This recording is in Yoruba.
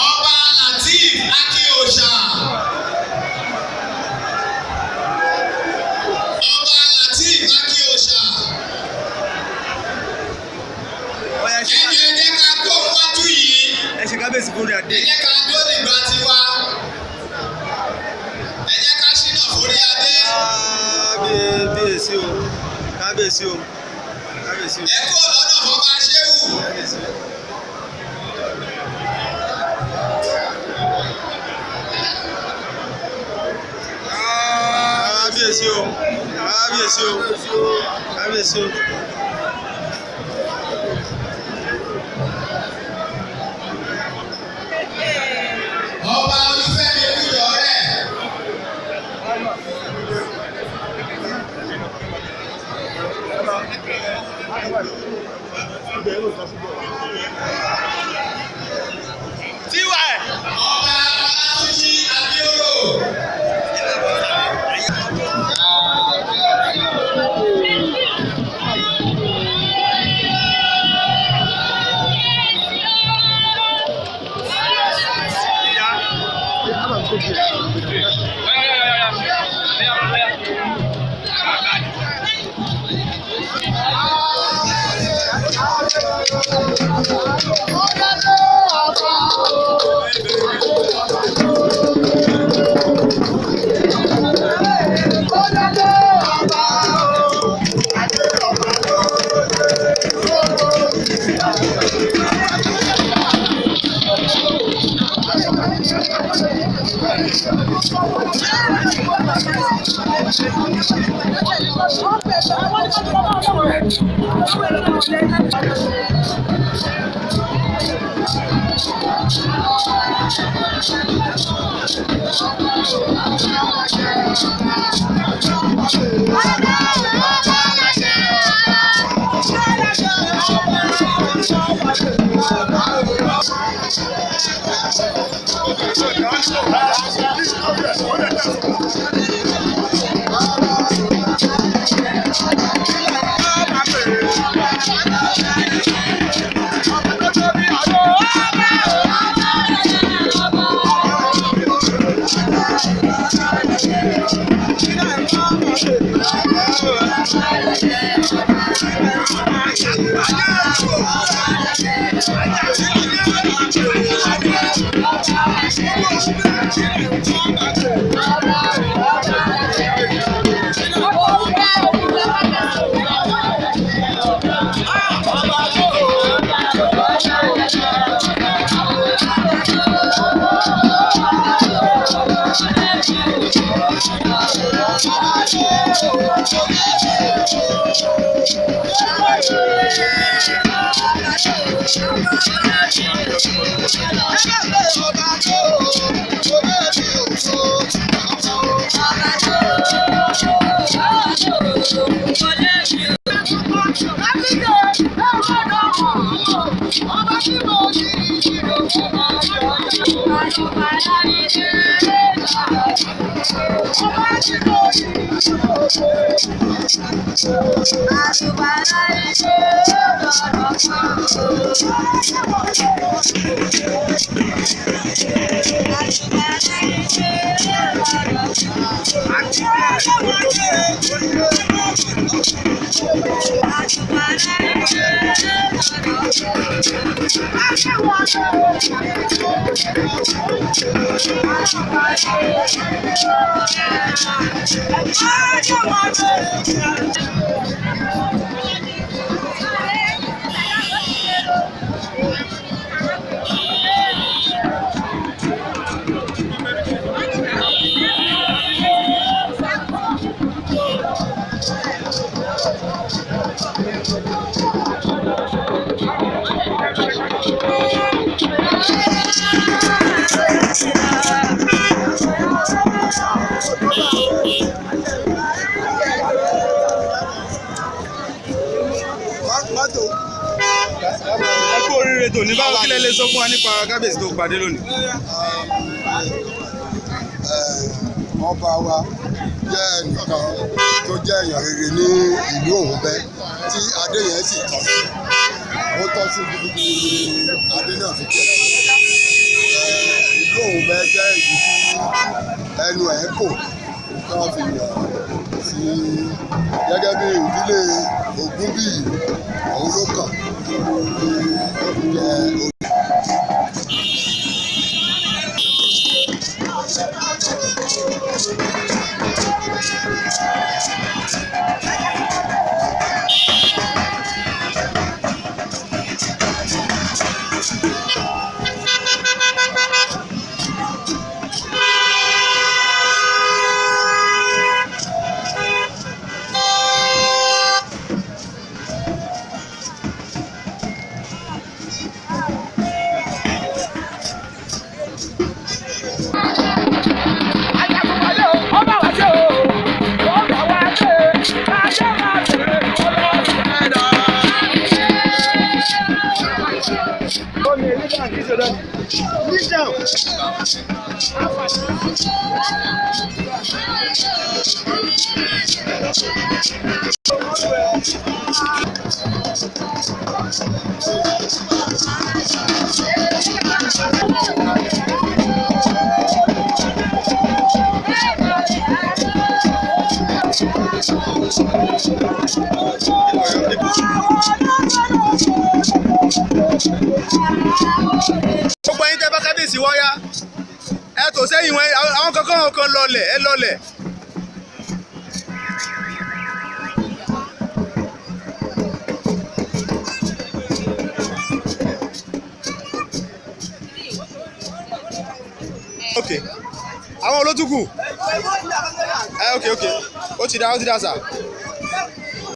Ọba Latif Akíọ̀ṣà. Ọba Latif Akíọ̀ṣà. Ẹni ẹ jẹ́ ká kó wájú yìí. Ẹ ṣe kábíyèsí fún orí adé. Ẹ jẹ́ ká dó nígbà tiwa. Ẹ jẹ́ ká ṣínà forí adé. Kábíyèsí o. Kábíyèsí o. Kábíyèsí o. Ẹ kó lọ́nà fọba Ṣéwù. Kábíyèsí o. Kábíyèsí o. Kábíyèsí o. Kábíyèsí o. Ọba Olúfẹ́mi Olúyọ̀ rẹ̀. Tiwa ẹ̀. Ọba Ọlátúnjí Abíọ́rò. Ní báwo kí lẹ lè sọ fún wa nípa kábíyèsí tó pàdé lónìí? ọba wa jẹ́ ẹnìkan tó jẹ́ èèyàn rere ní ìlú Ohunbe tí adé yẹn sì tọ́ sí. Ó tọ́ sí gidigidi adé náà fi jẹ́. Ìlú Ohunbe jẹ́ ìlú tí ẹnu ẹ̀ kò tó fi yàn sí gẹ́gẹ́ bí ìdílé Ògún bí òun ló kàn ní ó fi jẹ́ olú. Gbogbo ẹ̀yin tẹ́ bá kábíyèsí wáyá ẹ tò sẹ́yìn wọn àwọn kankan lọlẹ̀ ẹ lọlẹ̀. Ok àwọn olótùkù ok ó ti dá sà.